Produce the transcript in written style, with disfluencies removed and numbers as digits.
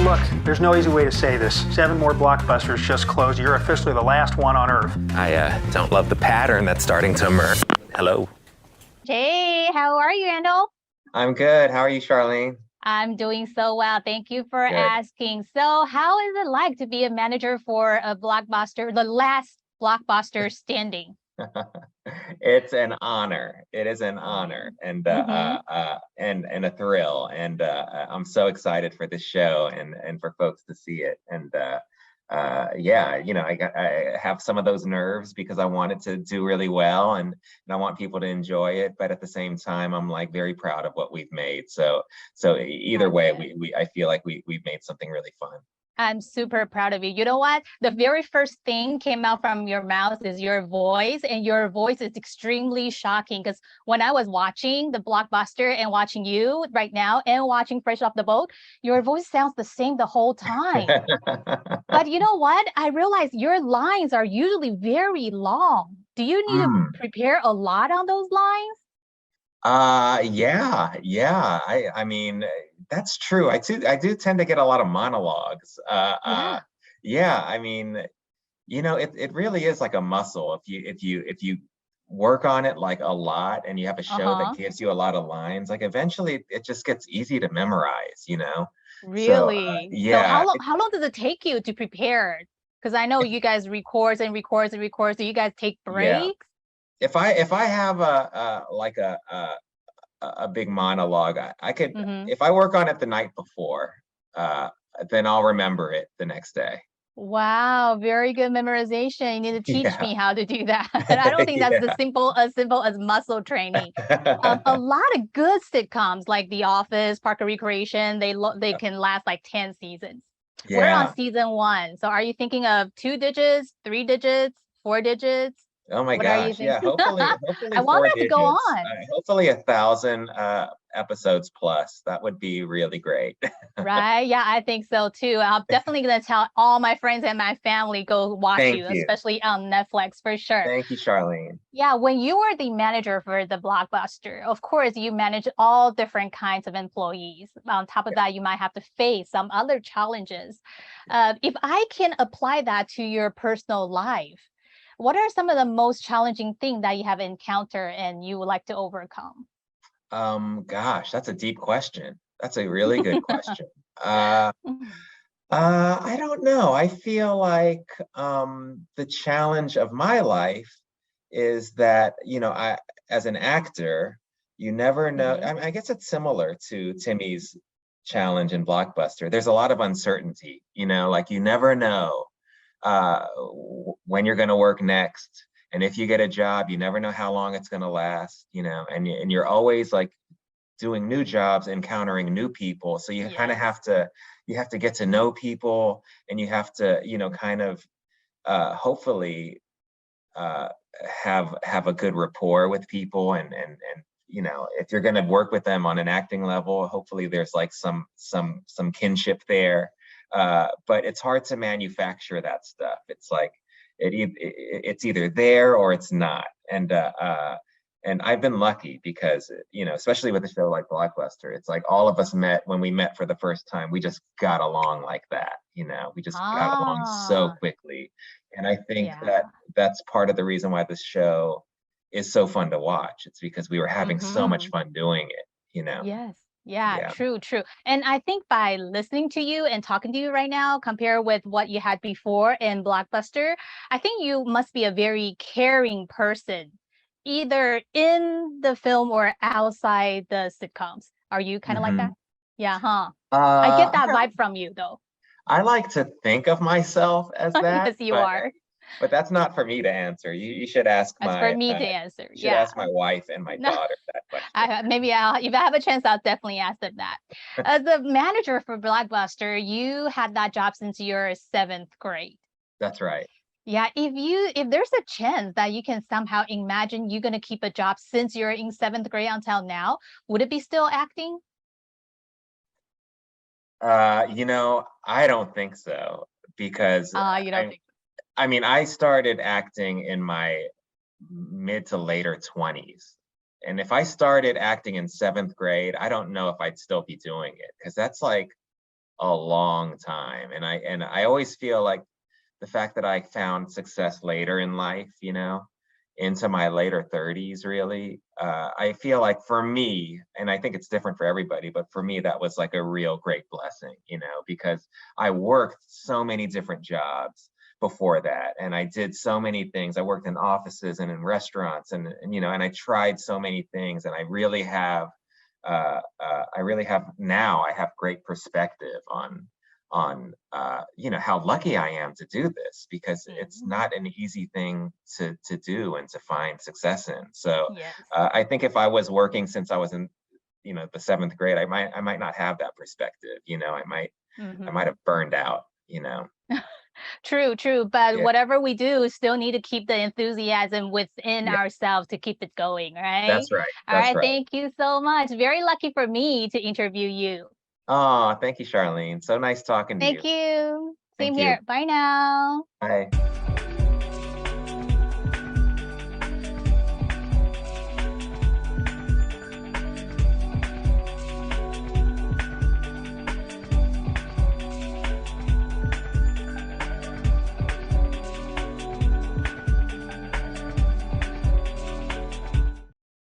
Look, there's no easy way to say this. 7 more Blockbusters just closed. You're officially the last one on Earth. I don't love the pattern that's starting to emerge. Hello. Hey, how are you, Randall? I'm good. How are you, Charlene? I'm doing so well. Thank you for Good. asking. So, how is it like to be a manager for a Blockbuster, the last Blockbuster standing? It's an honor. It is an honor and a thrill. And I'm so excited for this show and for folks to see it. And I have some of those nerves because I want it to do really well and I want people to enjoy it. But at the same time, I'm like very proud of what we've made. So either way, I feel like we've made something really fun. I'm super proud of you. You know what? The very first thing came out from your mouth is your voice, and your voice is extremely shocking because when I was watching the Blockbuster and watching you right now and watching Fresh Off the Boat, your voice sounds the same the whole time. But you know what? I realized your lines are usually very long. Do you need to prepare a lot on those lines? Yeah. I mean, that's true. I do tend to get a lot of monologues. Yeah. I mean, it really is like a muscle. If you work on it like a lot and you have a show that gives you a lot of lines, like eventually it just gets easy to memorize, Really? Yeah. So how long does it take you to prepare? Because I know you guys record. Do you guys take breaks? Yeah. If I have a big monologue, I could if I work on it the night before, then I'll remember it the next day. Wow, very good memorization. You need to teach me how to do that. I don't think that's as simple as muscle training. A lot of good sitcoms like The Office, Park and Recreation, they can last like 10 seasons. Yeah. We're on season 1. So are you thinking of 2 digits, 3 digits, 4 digits? Oh my What are you gosh. Yeah. thinking? Hopefully I want 4 that to go digits. on. Hopefully 1,000 episodes plus. That would be really great. Right? Yeah, I think so too. I'm definitely gonna tell all my friends and my family go watch Thank you, you. especially on Netflix for sure. Thank you, Charlene. Yeah, when you were the manager for the Blockbuster, of course, you manage all different kinds of employees. On top of that, you might have to face some other challenges. If I can apply that to your personal life, what are some of the most challenging things that you have encountered and you would like to overcome? Gosh, that's a deep question. That's a really good question. I don't know. I feel like the challenge of my life is that, as an actor, you never know. I guess it's similar to Timmy's challenge in Blockbuster. There's a lot of uncertainty, like you never know when you're going to work next. And if you get a job, you never know how long it's going to last, and you're always like doing new jobs, encountering new people. So you kind of have to get to know people, and you have to, kind of hopefully have a good rapport with people, and if you're going to work with them on an acting level, hopefully there's like some kinship there. But it's hard to manufacture that stuff. It's like it's either there or it's not. And I've been lucky because, especially with a show like Blockbuster, it's like all of us when we met for the first time, we just got along like that. We just got along so quickly. And I think that's part of the reason why this show is so fun to watch. It's because we were having so much fun doing it, Yes. Yeah, true. And I think by listening to you and talking to you right now, compared with what you had before in Blockbuster, I think you must be a very caring person, either in the film or outside the sitcoms. Are you kind of like that? Yeah, huh? I get that vibe from you, though. I like to think of myself as that. Yes, you are. But that's not for me to answer. You should ask That's for me to answer. You should ask my wife and my daughter that question. If I have a chance, I'll definitely ask them that. As the manager for Blockbuster, you had that job since your 7th grade. That's right. Yeah, if there's a chance that you can somehow imagine you're gonna keep a job since you're in 7th grade until now, would it be still acting? I don't think so because You don't think so? I mean, I started acting in my mid to later 20s. And if I started acting in 7th grade, I don't know if I'd still be doing it because that's like a long time. And I always feel like the fact that I found success later in life, you know, into my later 30s, really, I feel like for me, and I think it's different for everybody, but for me, that was like a real great blessing, you know, because I worked so many different jobs before that. And I did so many things. I worked in offices and in restaurants and you know, and I tried so many things. And I really have now I have great perspective on you know, how lucky I am to do this, because it's not an easy thing to do and to find success in. So Yes. I think if I was working since I was in, you know, the 7th grade, I might not have that perspective, you know. I might have burned out, you know. True, true. But Yeah, whatever we do, still need to keep the enthusiasm within yeah, ourselves to keep it going, right? that's right. All That's right. right. Thank you so much. Very lucky for me to interview you. Oh, thank you, Charlene. So nice talking to Thank you. you. Same Thank you. here. Bye now. Bye.